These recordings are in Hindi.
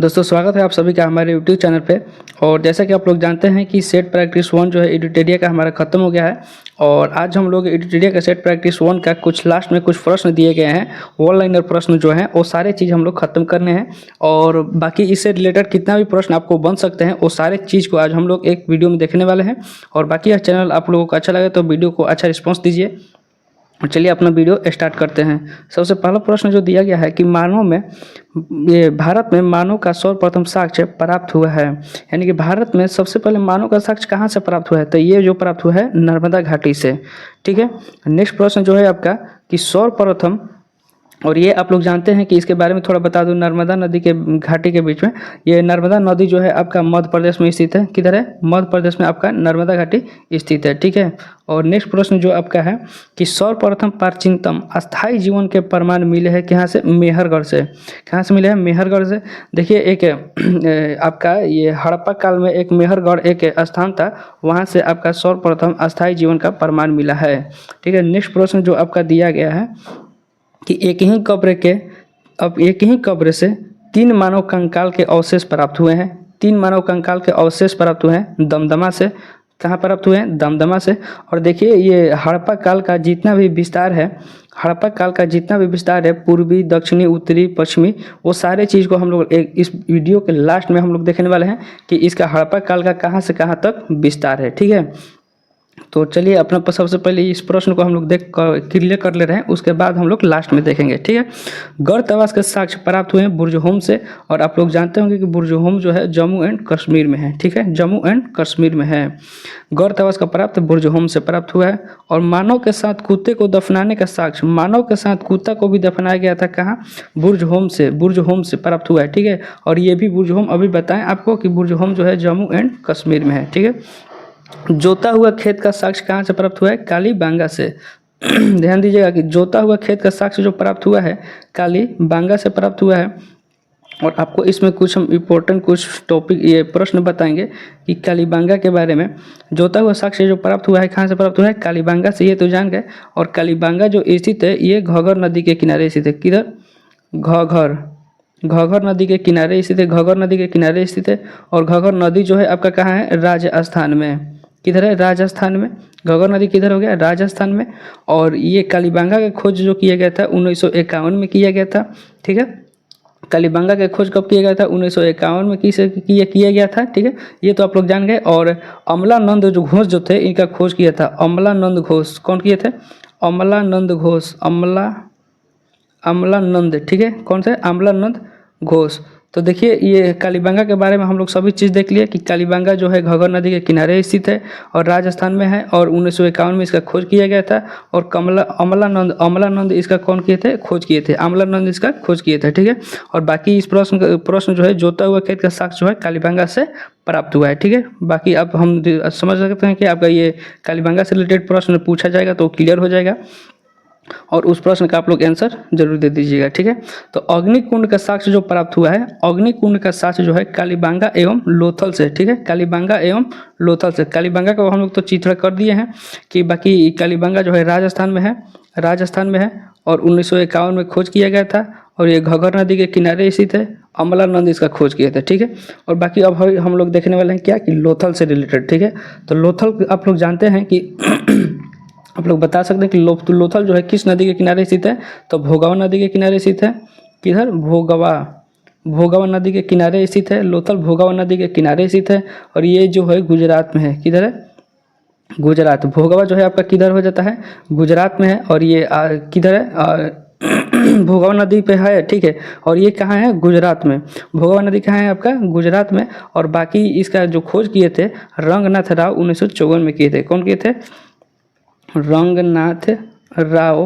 दोस्तों स्वागत है आप सभी का हमारे यूट्यूब चैनल पे। और जैसा कि आप लोग जानते हैं कि सेट प्रैक्टिस 1 जो है एडिटेरिया का हमारा ख़त्म हो गया है। और आज हम लोग एडिटेरिया का सेट प्रैक्टिस 1 का कुछ लास्ट में कुछ प्रश्न दिए गए हैं, वन लाइनर प्रश्न जो हैं वो सारे चीज़ हम लोग ख़त्म करने हैं। और बाकी इससे रिलेटेड कितना भी प्रश्न आपको बन सकते हैं वो सारे चीज़ को आज हम लोग एक वीडियो में देखने वाले हैं। और बाकी यह चैनल आप लोगों को अच्छा लगे तो वीडियो को अच्छा रिस्पॉन्स दीजिए। चलिए अपना वीडियो स्टार्ट करते हैं। सबसे पहला प्रश्न जो दिया गया है कि भारत में मानव का सर्वप्रथम साक्ष्य प्राप्त हुआ है, यानी कि भारत में सबसे पहले मानव का साक्ष्य कहाँ से प्राप्त हुआ है, तो ये जो प्राप्त हुआ है नर्मदा घाटी से। ठीक है, नेक्स्ट प्रश्न जो है आपका कि सर्वप्रथम, और ये आप लोग जानते हैं कि इसके बारे में थोड़ा बता दूं, नर्मदा नदी के घाटी के बीच में ये नर्मदा नदी जो है आपका मध्य प्रदेश में स्थित है। किधर है? मध्य प्रदेश में आपका नर्मदा घाटी स्थित है। ठीक है, और नेक्स्ट प्रश्न जो आपका है कि सर्वप्रथम प्राचीनतम अस्थायी जीवन के प्रमाण मिले हैं कहाँ से? मेहरगढ़ से। कहाँ से मिले हैं? मेहरगढ़ से। देखिए एक आपका ये हड़प्पा काल में एक मेहरगढ़ एक स्थान था, वहाँ से आपका सर्वप्रथम अस्थायी जीवन का प्रमाण मिला है। ठीक है, नेक्स्ट प्रश्न जो आपका दिया गया है कि एक ही कब्र से 3 मानव कंकाल के अवशेष प्राप्त हुए हैं। 3 मानव कंकाल के अवशेष प्राप्त हुए हैं दमदमा से। कहाँ प्राप्त हुए हैं? दमदमा से। और देखिए ये हड़प्पा काल का जितना भी विस्तार है, पूर्वी, दक्षिणी, उत्तरी, पश्चिमी, वो सारे चीज़ को हम लोग इस वीडियो के लास्ट में हम लोग देखने वाले हैं कि इसका हड़प्पा काल का कहाँ से कहाँ तक विस्तार है। ठीक है, तो चलिए अपना सबसे पहले इस प्रश्न को हम लोग क्लियर कर ले रहे हैं, उसके बाद हम लोग लास्ट में देखेंगे। ठीक है, गढ़ तवास के साक्ष्य प्राप्त हुए हैं बुर्जहोम से। और आप लोग जानते होंगे कि बुर्जहोम जो है जम्मू एंड कश्मीर में है। ठीक है, जम्मू एंड कश्मीर में है। गढ़ तवास का प्राप्त बुर्जहोम से प्राप्त हुआ है। और मानव के साथ कुत्ते को दफनाने का साक्ष्य, मानव के साथ कुत्ता को भी दफनाया गया था कहाँ? बुर्जहोम से प्राप्त हुआ है। ठीक है, और ये भी बुर्जहोम अभी बताएं आपको कि बुर्जहोम जो है जम्मू एंड कश्मीर में है। ठीक है, जोता हुआ खेत का साक्ष्य कहाँ से प्राप्त हुआ है? कालीबांगा से। ध्यान दीजिएगा कि जोता हुआ खेत का साक्ष्य जो प्राप्त हुआ है कालीबांगा से प्राप्त हुआ है। और आपको इसमें कुछ हम इम्पोर्टेंट कुछ टॉपिक ये प्रश्न बताएंगे कि कालीबांगा के बारे में। जोता हुआ साक्ष्य जो प्राप्त हुआ है कहाँ से प्राप्त हुआ है? कालीबांगा से, ये तो जान गए। और कालीबांगा जो स्थित है ये घगर नदी के किनारे स्थित है। किधर? घगर नदी के किनारे स्थित है। घगर नदी के किनारे स्थित है। और घगर नदी जो है आपका कहाँ है? राजस्थान में। किधर है? राजस्थान में। घगर नदी किधर हो गया? राजस्थान में। और ये कालीबांगा का खोज जो किया गया था 1951 में किया गया था। ठीक है, कालीबांगा का खोज कब किया गया था? 1951 में किया गया था। ठीक है, ये तो आप लोग जान गए। और अमलानंद जो घोष जो थे इनका खोज किया था अमलानंद घोष। कौन किए थे? अमलानंद घोष। अमलानंद। ठीक है, कौन से? अमलानंद घोष। तो देखिए ये कालीबांगा के बारे में हम लोग सभी चीज़ देख लिए कि कालीबांगा जो है घगर नदी के किनारे स्थित है और राजस्थान में है। और 1951 में इसका खोज किया गया था। और अमलानंद इसका कौन किए थे? खोज किए थे। अमलानंद इसका खोज किए थे। ठीक है, और बाकी इस प्रश्न जो है जोता हुआ खेत का साक्ष्य जो है कालीबांगा से प्राप्त हुआ है। ठीक है, बाकी अब हम समझ सकते हैं कि आपका ये कालीबांगा से रिलेटेड प्रश्न पूछा जाएगा तो क्लियर हो जाएगा, और उस प्रश्न का आप लोग आंसर जरूर दे दीजिएगा। ठीक है, तो अग्निकुंड का साक्ष्य जो प्राप्त हुआ है, अग्निकुंड का साक्ष्य जो है कालीबांगा एवं लोथल से। ठीक है, कालीबांगा एवं लोथल से। कालीबांगा को हम लोग तो चित्रण कर दिए हैं कि बाकी कालीबांगा जो है राजस्थान में है। और 1951 में खोज किया गया था। और ये घगर नदी के किनारे स्थित है। अमलानंद इसका खोज किए थे। ठीक है, और बाकी अब हम लोग देखने वाले हैं क्या कि लोथल से रिलेटेड। ठीक है, तो लोथल आप लोग जानते हैं कि आप लोग बता सकते हैं कि लोथल जो है किस नदी के किनारे स्थित है? तो भोगावा नदी के किनारे स्थित है। किधर? भोगावा नदी के किनारे स्थित है। लोथल भोगावा नदी के किनारे स्थित है। और ये जो है गुजरात में है। किधर है? गुजरात। भोगावा जो है आपका किधर हो जाता है? गुजरात में है। और ये किधर है? भोगावा नदी पे है। ठीक है, और ये कहाँ है? गुजरात में। भोगावा नदी कहाँ है आपका? गुजरात में। और बाकी इसका जो खोज किए थे रंगनाथ राव 1954 में किए थे। कौन किए थे? रंगनाथ राव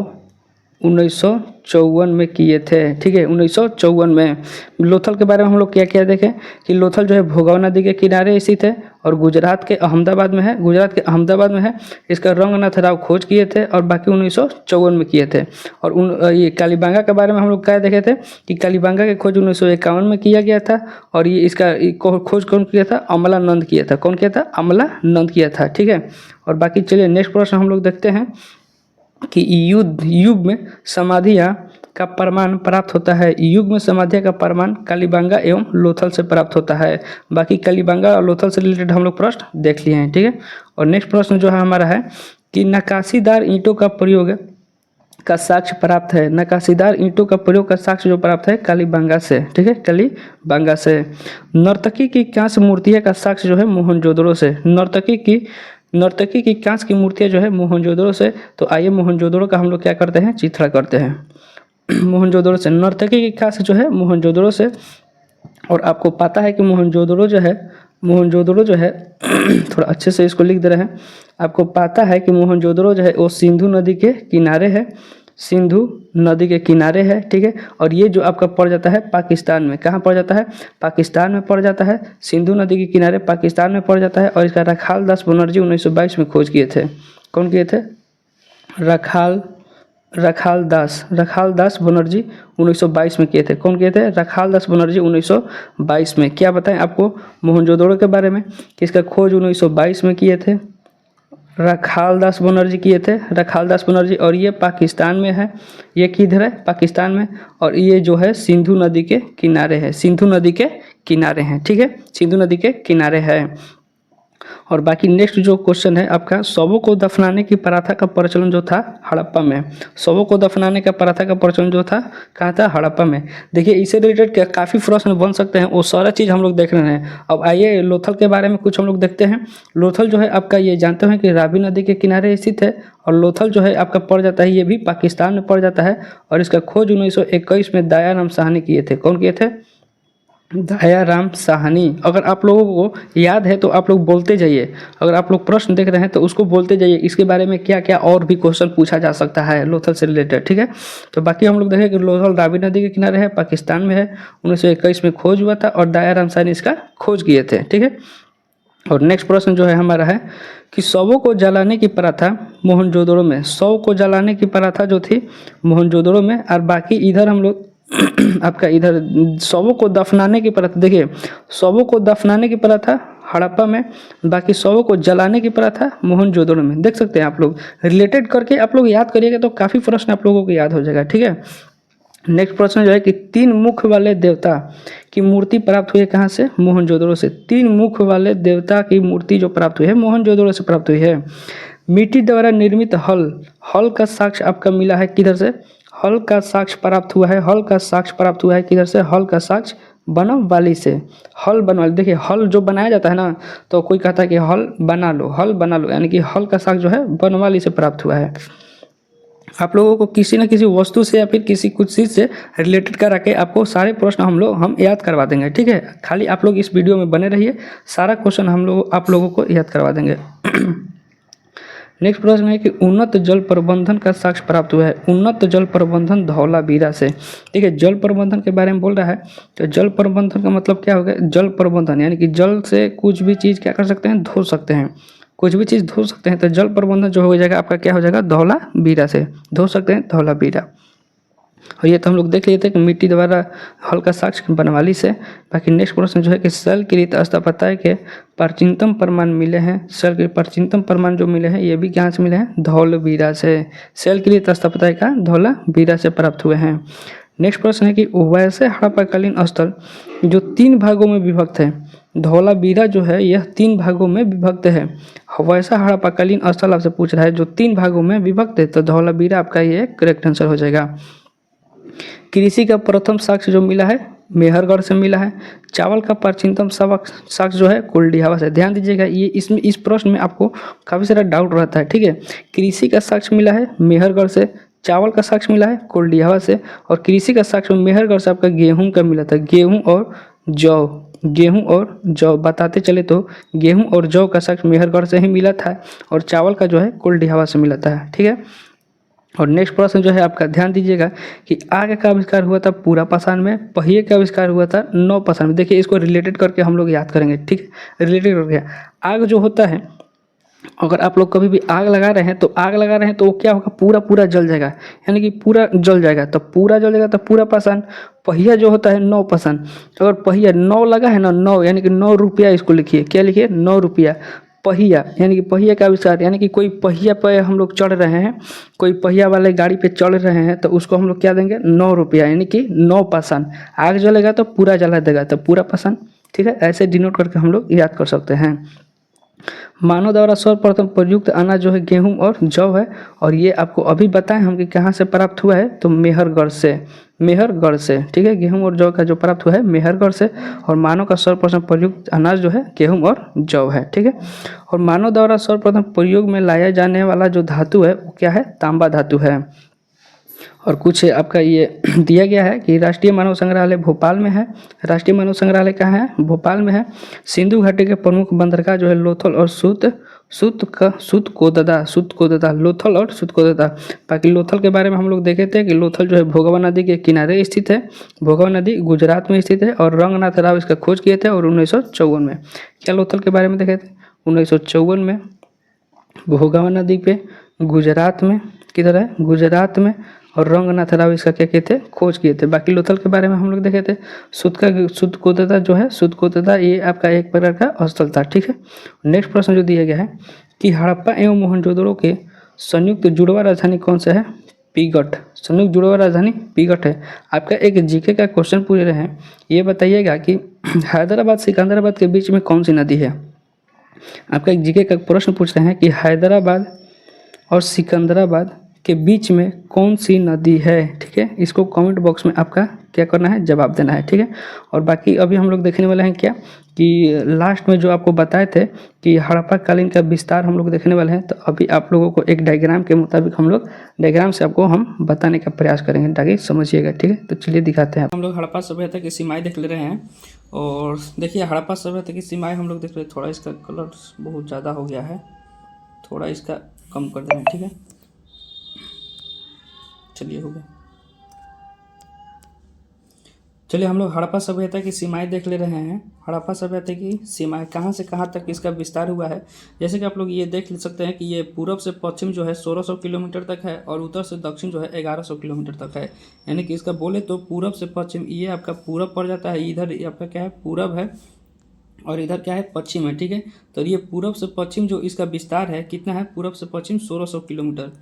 1954 में किए थे। ठीक है, 1954 में। लोथल के बारे में हम लोग क्या क्या देखें कि लोथल जो है भोगावा नदी के किनारे स्थित है और गुजरात के अहमदाबाद में है। इसका रंगनाथ राव खोज किए थे और बाकी 1954 में किए थे। और ये कालीबांगा के बारे में हम लोग क्या देखे थे कि कालीबांगा के खोज 1951 में किया गया था। और ये इसका खोज कौन किया था? अमलानंद किया था। कौन किया था? अमलानंद किया था। ठीक है, और बाकी चलिए नेक्स्ट प्रश्न हम लोग देखते हैं कि युग में समाधियाँ का प्रमाण प्राप्त होता है? युग्म समाध्या का प्रमाण कालीबंगा एवं लोथल से प्राप्त होता है। बाकी कालीबंगा और लोथल से रिलेटेड हम लोग प्रश्न देख लिए हैं, ठीक है। और नेक्स्ट प्रश्न जो है हमारा है कि नक्काशीदार ईंटों का प्रयोग का साक्ष्य प्राप्त है। नक्काशीदार ईंटों का प्रयोग का साक्ष्य जो प्राप्त है कालीबंगा से, ठीक है, कालीबंगा से। नर्तकी की कांस्य मूर्तियाँ का साक्ष्य जो है मोहनजोदड़ो से। नर्तकी की कांस्य की मूर्तियाँ जो है मोहनजोदड़ो से। तो आइए मोहनजोदड़ो का हम लोग क्या करते हैं, चित्रण करते हैं। मोहनजोदड़ो से नर्तकी की कांस्य जो है मोहनजोदड़ो से। और आपको पता है कि मोहनजोदड़ो जो है थोड़ा अच्छे से इसको लिख दे रहे हैं। आपको पता है कि मोहनजोदड़ो जो है वो सिंधु नदी के किनारे है, सिंधु नदी के किनारे है, ठीक है। और ये जो आपका पड़ जाता है पाकिस्तान में, कहाँ पड़ जाता है, पाकिस्तान में पड़ जाता है। सिंधु नदी के किनारे पाकिस्तान में पड़ जाता है। और इसका रखाल दास बनर्जी 1922 में खोज किए थे। कौन किए थे? रखाल दास बनर्जी 1922 में किए थे। कौन किए थे? रखाल दास बनर्जी 1922 में। क्या बताएं आपको मोहनजोदड़ो के बारे में कि इसका खोज 1922 में किए थे, रखाल दास बनर्जी किए थे, रखाल दास बनर्जी। और ये पाकिस्तान में है, ये किधर है, पाकिस्तान में। और ये जो है सिंधु नदी के किनारे है, सिंधु नदी के किनारे हैं, ठीक है, सिंधु नदी के किनारे है। और बाकी नेक्स्ट जो क्वेश्चन है आपका, शवों को दफनाने की प्रथा का प्रचलन जो था हड़प्पा में। शवों को दफनाने का प्रथा का प्रचलन जो था कहाँ था, हड़प्पा में। देखिए इससे रिलेटेड काफ़ी प्रश्न बन सकते हैं, वो सारा चीज़ हम लोग देख रहे हैं। अब आइए लोथल के बारे में कुछ हम लोग देखते हैं। लोथल जो है आपका, ये जानते हैं कि रावी नदी के किनारे स्थित है। और लोथल जो है आपका पड़ जाता है, ये भी पाकिस्तान में पड़ जाता है। और इसका खोज 1921 में दयाराम साहनी किए थे। कौन किए थे? दयाराम साहनी। अगर आप लोगों को याद है तो आप लोग बोलते जाइए, अगर आप लोग प्रश्न देख रहे हैं तो उसको बोलते जाइए। इसके बारे में क्या क्या और भी क्वेश्चन पूछा जा सकता है लोथल से रिलेटेड, ठीक है। तो बाकी हम लोग देखें कि लोथल रावी नदी के किनारे है, पाकिस्तान में है, 1921 में खोज हुआ था। और दयाराम साहनी इसका खोज किए थे, ठीक है। और नेक्स्ट प्रश्न जो है हमारा है कि शवों को जलाने की प्रथा मोहनजोदड़ो में, शव को जलाने की प्रथा जो थी मोहनजोदड़ो में। और बाकी इधर हम लोग आपका इधर शवों को दफनाने की प्रथा, देखिए शवों को दफनाने की प्रथा हड़प्पा में, बाकी शवों को जलाने की प्रथा मोहनजोदड़ो में। देख सकते हैं आप लोग, रिलेटेड करके आप लोग याद करिएगा तो काफ़ी प्रश्न आप लोगों को याद हो जाएगा, ठीक है। नेक्स्ट प्रश्न जो है कि 3 मुख वाले देवता की मूर्ति प्राप्त हुई है कहाँ से? मोहनजोदड़ो से। 3 मुख वाले देवता की मूर्ति जो प्राप्त हुई है मोहनजोदड़ो से प्राप्त हुई है। मिट्टी द्वारा निर्मित हल का साक्ष्य आपका मिला है किधर से? हल का साक्ष्य प्राप्त हुआ है, हल का साक्ष्य प्राप्त हुआ है किधर से? हल का साक्ष्य बनवाली से। हल बनवाली, देखिए हल जो बनाया जाता है ना, तो कोई कहता है कि हल बना लो, यानी कि हल का साक्ष्य जो है बनवाली से प्राप्त हुआ है। आप लोगों को किसी न किसी वस्तु से या फिर किसी कुछ चीज़ से रिलेटेड करा के आपको सारे प्रश्न हम याद करवा देंगे, ठीक है। खाली आप लोग इस वीडियो में बने रहिए, सारा क्वेश्चन आप लोगों को याद करवा देंगे। नेक्स्ट प्रश्न है कि उन्नत जल प्रबंधन का साक्ष्य प्राप्त हुआ है। उन्नत जल प्रबंधन धौलावीरा से। ठीक है, जल प्रबंधन के बारे में बोल रहा है, तो जल प्रबंधन का मतलब क्या हो गया? जल प्रबंधन यानी कि जल से कुछ भी चीज़ क्या कर सकते हैं? धो सकते हैं, कुछ भी चीज़ धो सकते हैं। तो जल प्रबंधन जो हो जाएगा आपका क्या हो जाएगा? धौलावीरा से धो सकते हैं, धौलावीरा। और ये तो हम लोग देख लिए थे कि मिट्टी द्वारा हल का साक्ष्य बनवाली से। बाकी नेक्स्ट प्रश्न जो है कि शैलकृत स्थापत्य के प्राचीनतम प्रमाण मिले हैं। शैल के प्राचीनतम प्रमाण जो मिले हैं ये भी कहाँ से मिले हैं? धौलावीरा से। शैलकृत स्थापत्य का धौलावीरा से प्राप्त हुए हैं। नेक्स्ट प्रश्न है कि वैसे हड़प्पाकालीन स्थल जो 3 भागों में विभक्त है, धौलावीरा जो है यह 3 भागों में विभक्त है। वैसा हड़प्पाकालीन स्थल आपसे पूछ रहा है जो 3 भागों में विभक्त है, तो धौलावीरा आपका ये करेक्ट आंसर हो जाएगा। कृषि का प्रथम साक्ष्य जो मिला है मेहरगढ़ से मिला है। चावल का प्राचीनतम साक्ष्य जो है कुलडीहावा से। ध्यान दीजिएगा, ये इस प्रश्न में आपको काफ़ी सारा डाउट रहता है, ठीक है। कृषि का साक्ष्य मिला है मेहरगढ़ से, चावल का साक्ष्य मिला है कुलडीहावा से, और कृषि का साक्ष्य मेहरगढ़ से आपका गेहूं का मिला था। गेहूं और जौ बताते चले तो गेहूं और जौ का साक्ष्य मेहरगढ़ से ही मिला था, और चावल का जो है कुलडीहावा से मिला था, ठीक है। और नेक्स्ट प्रश्न जो है आपका ध्यान दीजिएगा कि आग का आविष्कार हुआ था पूरा पाषाण में, पहिए का आविष्कार हुआ था नव पाषाण में। देखिए इसको रिलेटेड करके हम लोग याद करेंगे, ठीक है। रिलेटेड करके आग जो होता है, अगर आप लोग कभी भी आग लगा रहे हैं तो वो क्या होगा? पूरा जल जाएगा, यानी कि पूरा जल जाएगा। तो पूरा जल जाएगा तो पूरा पाषाण। पहिया जो होता है 9 पाषाण, अगर पहिया 9 लगा है ना, 9 यानी कि 9 रुपया, इसको लिखिए, क्या लिखिए? 9 रुपया। पहिया यानी कि पहिया का आविष्कार, यानी कि कोई पहिया पर हम लोग चढ़ रहे हैं, कोई पहिया वाले गाड़ी पे चढ़ रहे हैं तो उसको हम लोग क्या देंगे 9 रुपया, यानी कि 9 पासन। आग जलेगा तो पूरा जला देगा तो पूरा पासन, ठीक है। ऐसे डिनोट करके हम लोग याद कर सकते हैं। मानव द्वारा सर्वप्रथम प्रयुक्त अनाज जो है गेहूं और जौ है, और ये आपको अभी बताएं हम कि कहाँ से प्राप्त हुआ है, तो मेहरगढ़ से, मेहरगढ़ से, ठीक है। गेहूं और जौ का जो प्राप्त हुआ है मेहरगढ़ से, और मानव का सर्वप्रथम प्रयुक्त अनाज जो है गेहूं और जौ है, ठीक है। और मानव द्वारा सर्वप्रथम प्रयोग में लाया जाने वाला जो धातु है वो क्या है, तांबा धातु है। और कुछ आपका ये दिया गया है कि राष्ट्रीय मानव संग्रहालय भोपाल में है। राष्ट्रीय मानव संग्रहालय कहाँ है, भोपाल में है। सिंधु घाटी के प्रमुख बंदरगाह जो है लोथल और सुतकोददा, लोथल और सुतकोददा। बाकी लोथल के बारे में हम लोग देखे थे कि लोथल जो है भोगवा नदी के किनारे स्थित है। भोगवा नदी गुजरात में स्थित है, और रंगनाथ राव इसका खोज किए थे और 1954 में। क्या लोथल के बारे में देखे थे, 1954 में भोगवा नदी पे गुजरात में, किधर है, गुजरात में, और रंगनाथ राव इसका क्या किए थे, खोज किए थे। बाकी लोथल के बारे में हम लोग देखे थे सुतकोददा जो है, सुतकोददा ये आपका एक प्रकार का स्थल था, ठीक है। नेक्स्ट प्रश्न जो दिया गया है कि हड़प्पा एवं मोहनजोदड़ो के संयुक्त जुड़वा राजधानी कौन सा है, पीगठ। संयुक्त जुड़वा राजधानी पीगठ है। आपका एक जीके का क्वेश्चन पूछ रहे हैं, ये बताइएगा कि हैदराबाद सिकंदराबाद के बीच में कौन सी नदी है। आपका एक जीके का प्रश्न पूछ रहे हैं कि हैदराबाद और सिकंदराबाद के बीच में कौन सी नदी है, ठीक है। इसको कमेंट बॉक्स में आपका क्या करना है, जवाब देना है, ठीक है। और बाकी अभी हम लोग देखने वाले हैं क्या कि लास्ट में जो आपको बताए थे कि हड़प्पा कालीन का विस्तार हम लोग देखने वाले हैं, तो अभी आप लोगों को एक डायग्राम के मुताबिक हम लोग डायग्राम से आपको हम बताने का प्रयास करेंगे ताकि समझिएगा, ठीक है। तो चलिए दिखाते हैं। हम लोग हड़प्पा सभ्यता की सीमाएँ देख ले रहे हैं, और देखिए हड़प्पा सभ्यता की सीमाएँ हम लोग देख रहे हैं। थोड़ा इसका कलर बहुत ज़्यादा हो गया है, थोड़ा इसका कम कर दें, ठीक है। चलिए हो गया। चलिए हम लोग हड़प्पा सभ्यता की सीमाएं देख ले रहे हैं। हड़प्पा सभ्यता की सीमाएं कहाँ से कहाँ तक इसका विस्तार हुआ है। जैसे कि आप लोग ये देख सकते हैं कि ये पूरब से पश्चिम जो है 1600 किलोमीटर तक है, और उत्तर से दक्षिण जो है 1100 किलोमीटर तक है। यानी कि इसका बोले तो पूरब से पश्चिम ये आपका पूरब पड़ जाता है, इधर आपका क्या है पूरब है, और इधर क्या है पश्चिम है, ठीक है। तो ये पूरब से पश्चिम जो इसका विस्तार है कितना है, पूरब से पश्चिम 1600 किलोमीटर,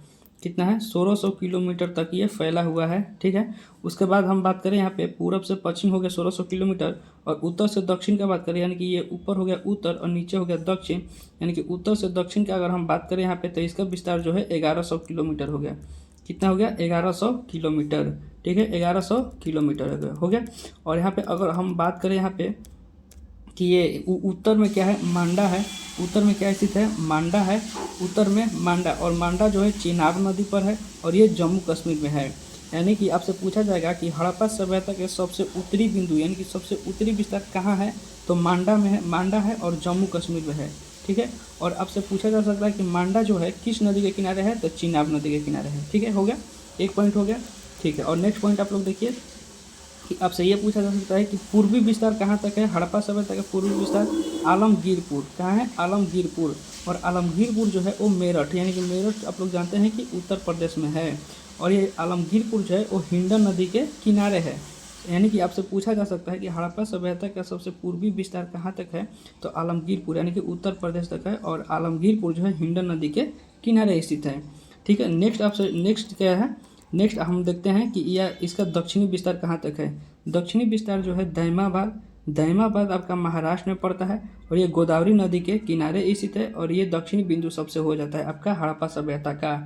कितना है 1600 किलोमीटर तक ये फैला हुआ है, ठीक है। उसके बाद हम बात करें यहाँ पे पूरब से पश्चिम हो गया 1600 किलोमीटर, और उत्तर से दक्षिण का बात करें यानी कि ये ऊपर हो गया उत्तर और नीचे हो गया दक्षिण, यानी कि उत्तर से दक्षिण का अगर हम बात करें यहाँ पे तो इसका विस्तार जो है 1100 किलोमीटर हो गया। कितना हो गया, 1100 किलोमीटर, ठीक है, 1100 किलोमीटर हो गया। और यहाँ पे अगर हम बात करें यहाँ पे कि ये उत्तर में क्या है, मांडा है, उत्तर में क्या स्थित है, मांडा है, उत्तर में मांडा, और मांडा जो है चिनाब नदी पर है, और ये जम्मू कश्मीर में है। यानी कि आपसे पूछा जाएगा कि हड़प्पा सभ्यता के सबसे उत्तरी बिंदु यानी कि सबसे उत्तरी विस्तार कहाँ है, तो मांडा में है, मांडा है और जम्मू कश्मीर में है, ठीक है। और आपसे पूछा जा सकता है कि मांडा जो है किस नदी के किनारे है, तो चिनाब नदी के किनारे है, ठीक है। हो गया, एक पॉइंट हो गया, ठीक है। और नेक्स्ट पॉइंट आप लोग देखिए कि आपसे ये पूछा जा सकता है कि पूर्वी विस्तार कहाँ तक है, हड़प्पा सभ्यता का पूर्वी विस्तार आलमगीरपुर, कहाँ है, आलमगीरपुर। और आलमगीरपुर जो है वो मेरठ, यानी कि मेरठ आप लोग जानते हैं कि उत्तर प्रदेश में है, और ये आलमगीरपुर जो है वो हिंडन नदी के किनारे है। यानी कि आपसे पूछा जा सकता है कि हड़प्पा सभ्यता का सबसे पूर्वी विस्तार कहाँ तक है, तो आलमगीरपुर यानी कि उत्तर प्रदेश तक है, और आलमगीरपुर जो है हिंडन नदी के किनारे स्थित है, ठीक है। नेक्स्ट आपसे नेक्स्ट क्या है, नेक्स्ट हम देखते हैं कि यह इसका दक्षिणी विस्तार कहाँ तक है। दक्षिणी विस्तार जो है दैमाबाद, दैमाबाद आपका महाराष्ट्र में पड़ता है, और ये गोदावरी नदी के किनारे स्थित है, और ये दक्षिणी बिंदु सबसे हो जाता है आपका हड़प्पा सभ्यता का,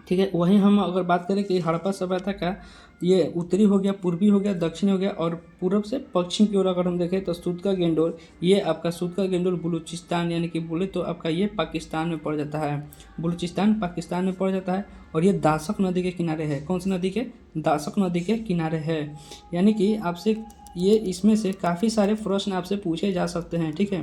ठीक है। वहीं हम अगर बात करें कि हड़प्पा सभ्यता का ये उत्तरी हो गया, पूर्वी हो गया, दक्षिणी हो गया, और पूर्व से पश्चिम की ओर अगर हम देखें तो सूतका गेंडोर, ये आपका सूतका गेंडोर बलूचिस्तान यानी कि बोले तो आपका ये पाकिस्तान में पड़ जाता है, बलूचिस्तान पाकिस्तान में पड़ जाता है। और ये दासक नदी के किनारे है, कौन सी नदी के, दासक नदी के किनारे है। यानी कि आपसे ये इसमें से काफ़ी सारे प्रश्न आपसे पूछे जा सकते हैं, ठीक है।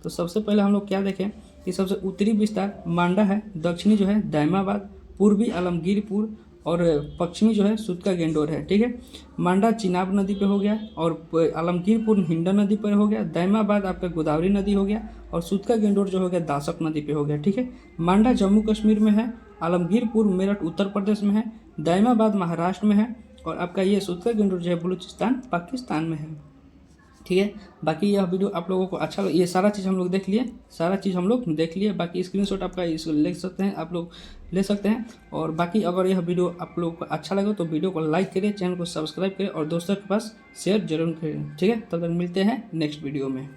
तो सबसे पहले हम लोग क्या देखें कि सबसे उत्तरी विस्तार मांडा है, दक्षिणी जो है दैमाबाद, पूर्वी आलमगीरपुर, और पश्चिमी जो है सूतका गेंडोर है, ठीक है। मांडा चिनाब नदी पे हो गया, और आलमगीरपुर हिंडन नदी पर हो गया, दैमाबाद आपका गोदावरी नदी हो गया, और सूतका गेंडोर जो हो गया दासक नदी पे हो गया, ठीक है। मांडा जम्मू कश्मीर में है, आलमगीरपुर मेरठ उत्तर प्रदेश में है, दैमाबाद महाराष्ट्र में है, और आपका ये सूतका गेंडोर जो है बलूचिस्तान पाकिस्तान में है, ठीक है। बाकी यह वीडियो आप लोगों को अच्छा ये सारा चीज़ हम लोग देख लिए, बाकी स्क्रीनशॉट आपका इसको ले सकते हैं, आप लोग ले सकते हैं। और बाकी अगर यह वीडियो आप लोगों को अच्छा लगे तो वीडियो को लाइक करिए, चैनल को सब्सक्राइब करिए और दोस्तों के पास शेयर जरूर करिए। ठीक है, तब तक मिलते हैं नेक्स्ट वीडियो में।